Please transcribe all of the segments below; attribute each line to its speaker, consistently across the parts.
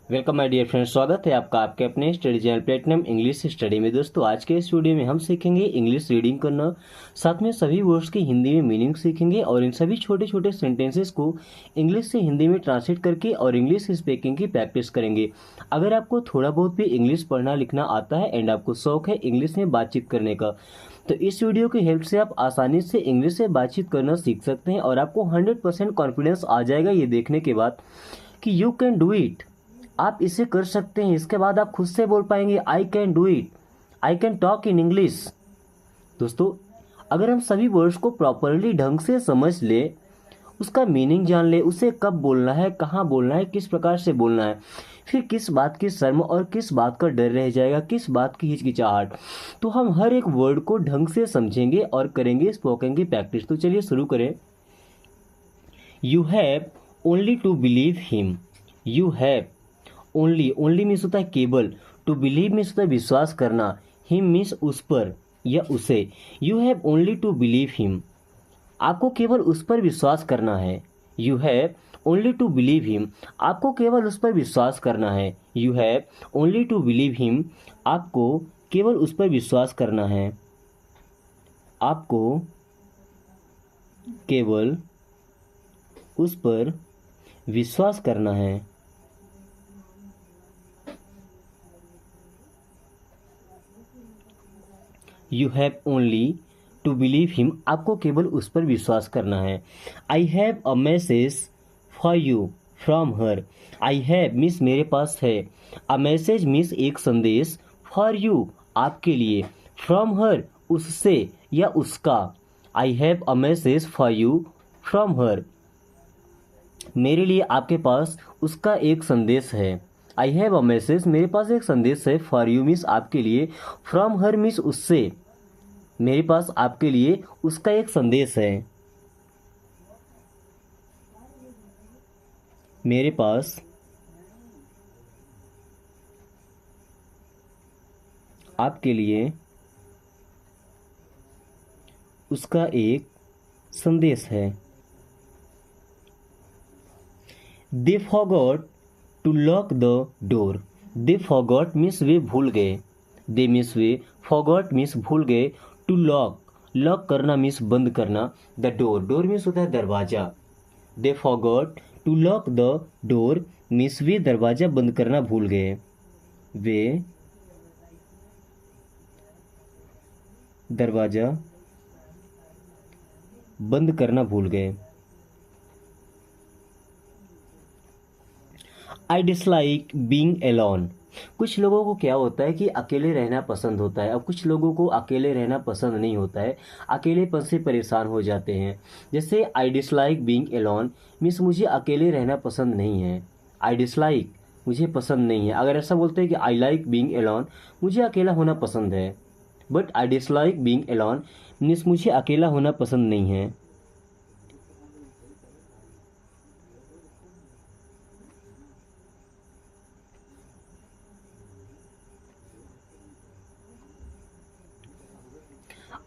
Speaker 1: Welcome my dear friends, स्वागत है आपका आपके अपने study channel platinum English study में। दोस्तों, आज के इस वीडियो में हम सीखेंगे इंग्लिश रीडिंग करना, साथ में सभी वर्ड्स की हिंदी में मीनिंग सीखेंगे और इन सभी छोटे छोटे सेंटेंसेस को इंग्लिश से हिंदी में ट्रांसलेट करके और इंग्लिश स्पीकिंग की प्रैक्टिस करेंगे। अगर आपको थोड़ा बहुत भी इंग्लिश पढ़ना लिखना आता है एंड आपको शौक है इंग्लिश में बातचीत करने का, तो इस वीडियो की हेल्प से आप आसानी से इंग्लिश से बातचीत करना सीख सकते हैं और आपको 100% कॉन्फिडेंस आ जाएगा ये देखने के बाद कि यू कैन डू इट। आप इसे कर सकते हैं। इसके बाद आप खुद से बोल पाएंगे I can do it, I can talk in English. दोस्तों, अगर हम सभी वर्ड्स को प्रॉपरली ढंग से समझ ले, उसका मीनिंग जान ले, उसे कब बोलना है, कहाँ बोलना है, किस प्रकार से बोलना है, फिर किस बात की शर्म और किस बात का डर रह जाएगा, किस बात की हिचकिचाहट, तो हम हर एक वर्ड को ढंग से समझेंगे और करेंगे स्पोकन की प्रैक्टिस। तो चलिए शुरू करें। You have only to believe him. You have only, only means होता है केवल, टू बिलीव मीन्स होता है विश्वास करना, हिम मीन्स उस पर या उसे। You have only to believe him, आपको केवल उस पर विश्वास करना है। You have only to believe him, आपको केवल उस पर विश्वास करना है। You have only to believe him, आपको केवल उस पर विश्वास करना है। आपको केवल उस पर विश्वास करना है। You have only to believe him, आपको केवल उस पर विश्वास करना है। I have a message for you from her. I have means मेरे पास है, अ मैसेज मीन्स एक संदेश, फॉर यू आपके लिए, फ्रॉम हर उससे या उसका। आई have a message for you from हर, मेरे लिए आपके पास उसका एक संदेश है। आई हैव अ मैसेज, मेरे पास एक संदेश है, फॉर यू मीन्स आपके लिए, फ्रॉम हर मीन्स उससे, मेरे पास आपके लिए उसका एक संदेश है। मेरे पास आपके लिए उसका एक संदेश है। They forgot to lock the door. They forgot means वे भूल गए, they means they, forgot means भूल गए, टू लॉक, लॉक करना मीन्स बंद करना, द डोर, डोर मीन्स होता है दरवाजा। They forgot to lock the door means वे दरवाजा बंद करना भूल गए, वे दरवाजा बंद करना भूल गए। I dislike being alone. कुछ लोगों को क्या होता है कि अकेले रहना पसंद होता है, अब कुछ लोगों को अकेले रहना पसंद नहीं होता है, अकेलेपन से परेशान हो जाते हैं। जैसे I dislike being alone means मुझे अकेले रहना पसंद नहीं है। आई डिसलाइक मुझे पसंद नहीं है। अगर ऐसा बोलते हैं कि आई लाइक बींग एलोन, मुझे अकेला होना पसंद है, but I dislike being alone means मुझे अकेला होना पसंद नहीं है।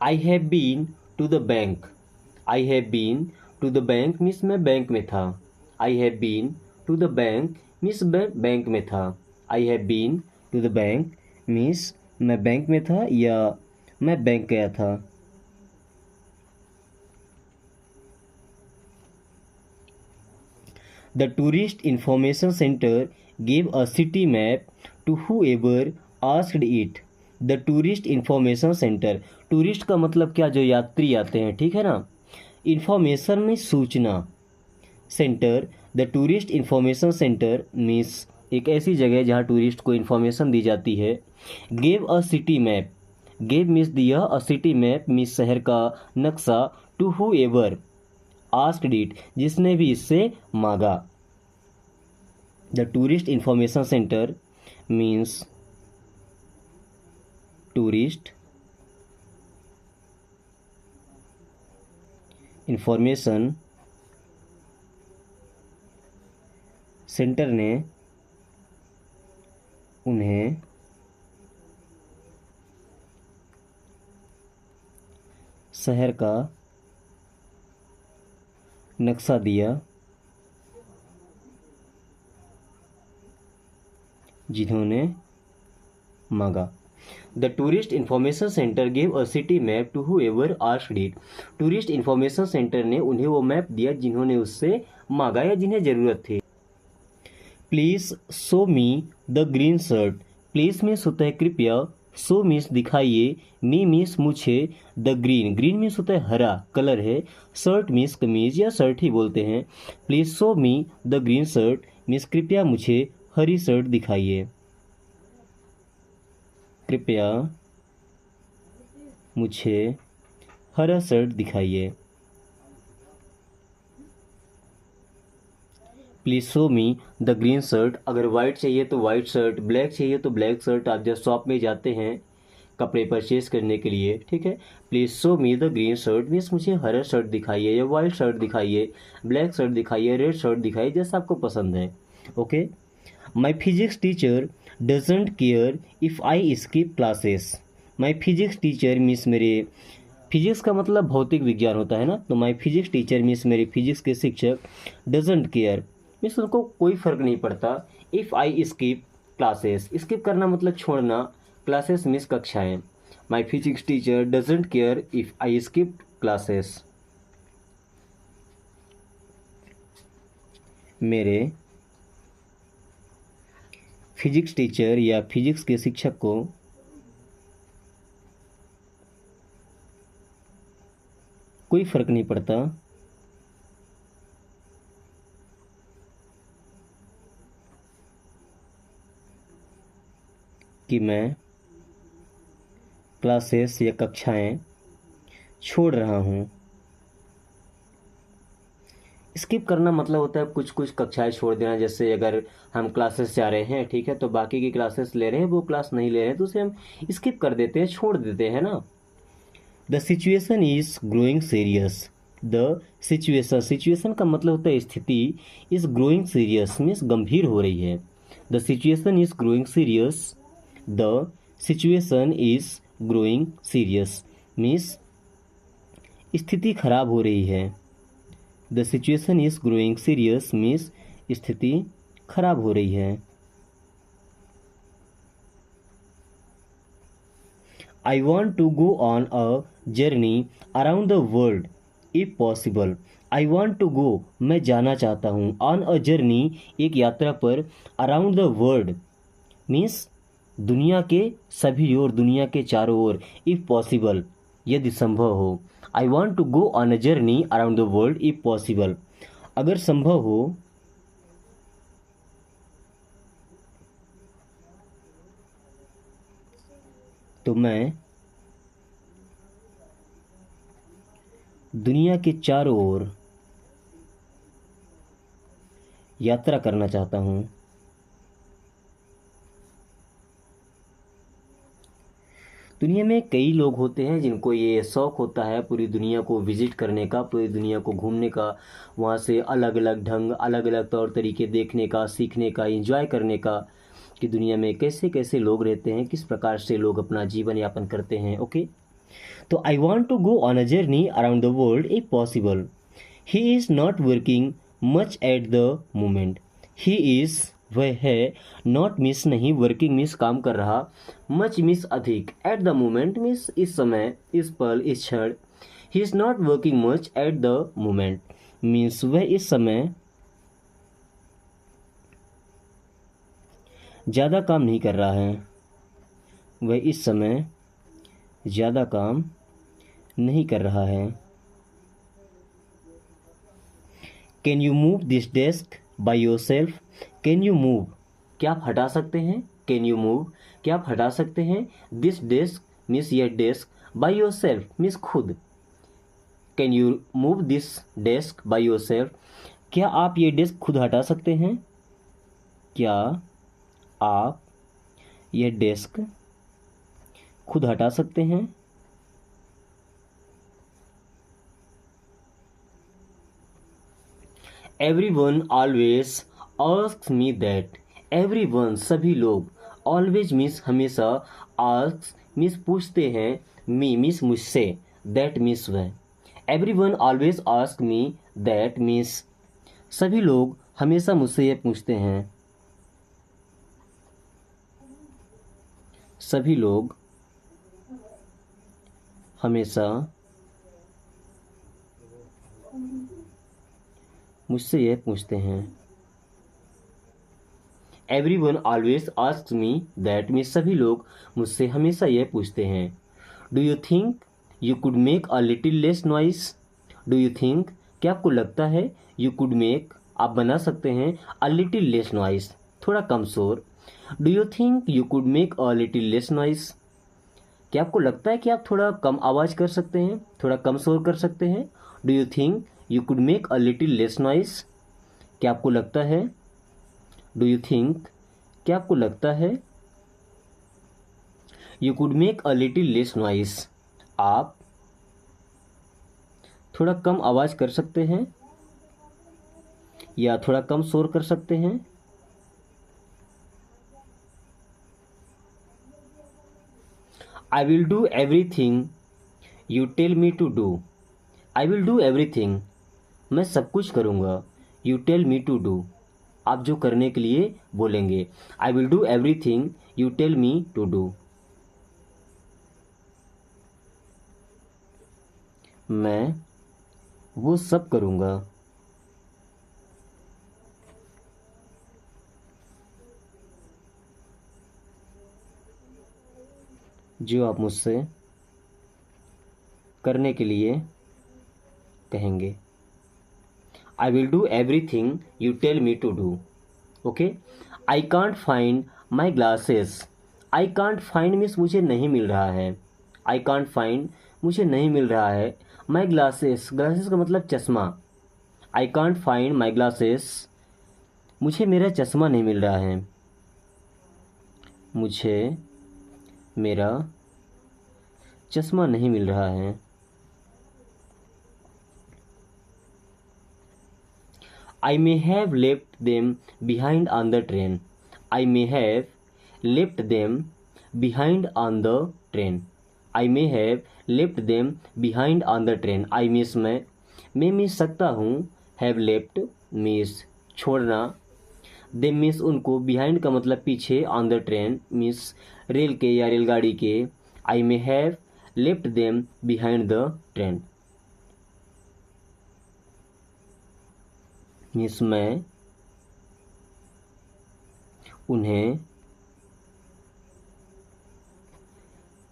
Speaker 1: I have been to the bank. I have been to the bank means मैं बैंक में था। I have been to the bank means मैं बैंक में था। I have been to the bank means मैं बैंक में था या मैं बैंक गया था। The tourist information centre gave a city map to whoever asked it। The tourist information centre, tourist का मतलब क्या, जो यात्री आते हैं, ठीक है ना। इंफॉर्मेशन में सूचना, centre, the tourist information centre means एक ऐसी जगह जहाँ टूरिस्ट को इंफॉर्मेशन दी जाती है। Gave a city map, gave means दिया, अ सिटी मैप मीन्स शहर का नक्शा, टू whoever आस्क्ड इट जिसने भी इससे मांगा। The tourist information centre means tourist information centre ने उन्हें शहर का नक्शा दिया जिन्होंने मांगा। The tourist information centre gave a city map to whoever asked it. Tourist information centre ने उन्हें वो मैप दिया जिन्होंने उससे मांगा या जिन्हें ज़रूरत थी। Please show me the green shirt. Please means होता है कृपया, शो मीन्स दिखाइए, मी मीन्स मुझे, द ग्रीन, ग्रीन मीन्स होता है हरा कलर है, शर्ट मीन्स कमीज या शर्ट ही बोलते हैं। Please show me the green shirt means कृपया मुझे हरी शर्ट दिखाइए, कृपया मुझे हरा शर्ट दिखाइए। Please show me the green shirt. अगर वाइट चाहिए तो वाइट शर्ट, ब्लैक चाहिए तो ब्लैक शर्ट। आप जब शॉप में जाते हैं कपड़े परचेज करने के लिए, ठीक है, please show me the green shirt means मुझे हरा शर्ट दिखाइए या वाइट शर्ट दिखाइए, ब्लैक शर्ट दिखाइए, रेड शर्ट दिखाइए, जैसा आपको पसंद है। Okay. My physics teacher doesn't care if I skip classes. My physics teacher means मेरे, फिजिक्स का मतलब भौतिक विज्ञान होता है ना, तो माई फिजिक्स टीचर मीन्स मेरे फिजिक्स के शिक्षक, डजेंट केयर मीन्स उनको कोई फ़र्क नहीं पड़ता, if I skip classes, skip करना मतलब छोड़ना, क्लासेस मीन्स कक्षाएं। My physics teacher doesn't care if I skip classes. मेरे फिजिक्स टीचर या फिजिक्स के शिक्षक को कोई फ़र्क नहीं पड़ता कि मैं क्लासेस या कक्षाएं छोड़ रहा हूँ। स्किप करना मतलब होता है कुछ कुछ कक्षाएं छोड़ देना। जैसे अगर हम क्लासेस जा रहे हैं, ठीक है, तो बाकी की क्लासेस ले रहे हैं, वो क्लास नहीं ले रहे हैं, तो उसे हम स्किप कर देते हैं, छोड़ देते हैं ना। The situation is growing serious. The situation, situation का मतलब होता है स्थिति, इज ग्रोइंग सीरियस मीन्स गंभीर हो रही है। The situation is growing serious. The situation is growing serious means स्थिति खराब हो रही है। The situation is growing serious means स्थिति खराब हो रही है। I want to go on a journey around the world if possible. I want to go मैं जाना चाहता हूँ, ऑन अ जर्नी एक यात्रा पर, अराउंड द वर्ल्ड मीन्स दुनिया के सभी ओर, दुनिया के चारों ओर, इफ पॉसिबल यदि संभव हो। I want to go on a journey around the world if possible, अगर संभव हो तो मैं दुनिया के चारों ओर यात्रा करना चाहता हूँ। दुनिया में कई लोग होते हैं जिनको ये शौक़ होता है पूरी दुनिया को विज़िट करने का, पूरी दुनिया को घूमने का, वहाँ से अलग अलग ढंग, अलग अलग तौर तरीके देखने का, सीखने का, एंजॉय करने का, कि दुनिया में कैसे कैसे लोग रहते हैं, किस प्रकार से लोग अपना जीवन यापन करते हैं। ओके, तो I want to go on a journey around the world if possible. He is not working much at the moment. He is वह है, नॉट मिस नहीं, वर्किंग मिस काम कर रहा, मच मिस अधिक, एट द मोमेंट मिस इस समय, इस पल, इस क्षण। He is not working much at the moment means वह इस समय ज़्यादा काम नहीं कर रहा है, वह इस समय ज़्यादा काम नहीं कर रहा है। Can you move this desk by your self. Can you move क्या आप हटा सकते हैं, कैन यू मूव क्या आप हटा सकते हैं, दिस डेस्क मीन्स यह desk, by yourself means खुद। Can you move this desk by yourself, क्या आप ये डेस्क खुद हटा सकते हैं, क्या आप यह डेस्क खुद हटा सकते हैं। Everyone always asks me that. Everyone सभी लोग, always मीन्स हमेशा, asks मीन्स पूछते हैं, me मीन्स मुझसे, that मीन्स वह। Everyone always asks me that means सभी लोग हमेशा मुझसे यह पूछते हैं। सभी लोग हमेशा मुझसे यह पूछते हैं। Everyone always asks me that, में सभी लोग मुझसे हमेशा यह पूछते हैं। Do you think you could make a little less noise? Do you think, क्या आपको लगता है, यू कुड मेक, आप बना सकते हैं, अ लिटिल लेस नॉइस, थोड़ा कम शोर। Do you think you could make a little less noise, क्या आपको लगता है कि आप थोड़ा कम आवाज़ कर सकते हैं, थोड़ा कम शोर कर सकते हैं? Do you think you could make a little less noise, क्या आपको लगता है? डू यू थिंक, क्या आपको लगता है, you could make a little less noise, आप थोड़ा कम आवाज़ कर सकते हैं या थोड़ा कम शोर कर सकते हैं? I will do everything you tell me to do. I will do everything, मैं सब कुछ करूँगा, you tell me to do, आप जो करने के लिए बोलेंगे। I will do everything you tell me to do, मैं वो सब करूँगा जो आप मुझसे करने के लिए कहेंगे। I will do everything you tell me to do. Okay. I can't find my glasses. I can't find means मुझे नहीं मिल रहा है। आई कांट फाइंड, मुझे नहीं मिल रहा है। माई ग्लासेस, ग्लासेस का मतलब चश्मा। आई कांट फाइंड माई ग्लासेस, मुझे मेरा चश्मा नहीं मिल रहा है। मुझे मेरा चश्मा नहीं मिल रहा है। I may have left them behind on the train. I may have left them behind on the train. I may have left them behind on the train. I miss, मैं मिस सकता हूँ। हैव लेफ्ट मिस छोड़ना, them miss उनको, behind का मतलब पीछे, on the train miss रेल के या रेलगाड़ी के। I may have left them behind the train means मैं उन्हें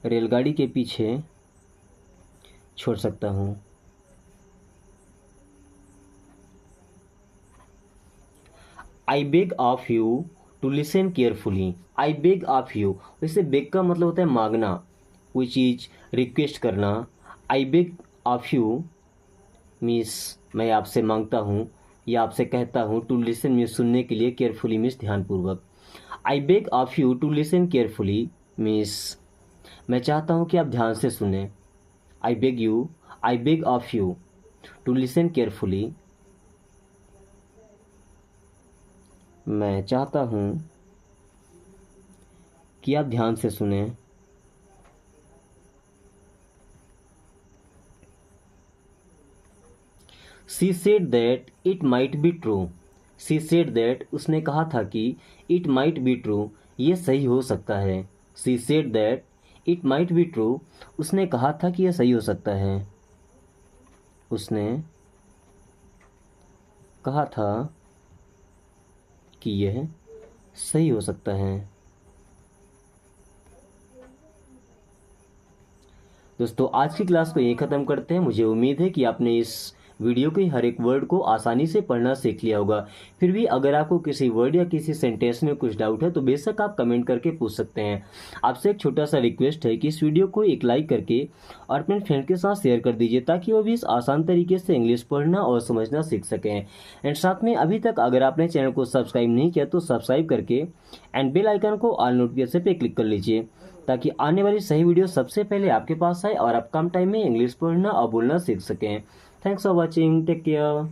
Speaker 1: रेलगाड़ी के पीछे छोड़ सकता हूँ। I beg of you to listen carefully. I beg of you, वैसे बेग का मतलब होता है मांगना, कोई चीज़ रिक्वेस्ट करना। I beg of you means मैं आपसे मांगता हूँ या आपसे कहता हूँ। टू लिसन मीन्स सुनने के लिए, केयरफुली मीन्स ध्यानपूर्वक। I beg of you to listen carefully means मैं चाहता हूँ कि आप ध्यान से सुने। I beg of you to listen carefully, मैं चाहता हूँ कि आप ध्यान से सुने। She said that it might be true. She said that, उसने कहा था कि, इट माइट बी ट्रू, ये सही हो सकता है। She said that it might be true, उसने कहा था कि यह सही हो सकता है। उसने कहा था कि यह सही हो सकता है। दोस्तों आज की क्लास को यहीं ख़त्म करते हैं। मुझे उम्मीद है कि आपने इस वीडियो के हर एक वर्ड को आसानी से पढ़ना सीख लिया होगा। फिर भी अगर आपको किसी वर्ड या किसी सेंटेंस में कुछ डाउट है तो बेशक आप कमेंट करके पूछ सकते हैं। आपसे एक छोटा सा रिक्वेस्ट है कि इस वीडियो को एक लाइक करके और अपने फ्रेंड के साथ शेयर कर दीजिए ताकि वो भी इस आसान तरीके से इंग्लिश पढ़ना और समझना सीख सकें। एंड साथ में अभी तक अगर आपने चैनल को सब्सक्राइब नहीं किया तो सब्सक्राइब करके एंड बेल आइकन को ऑल नोटिफिकेशन पे क्लिक कर लीजिए ताकि आने वाली सही वीडियो सबसे पहले आपके पास आए और आप कम टाइम में इंग्लिश पढ़ना और बोलना सीख सकें। Thanks for watching, take care.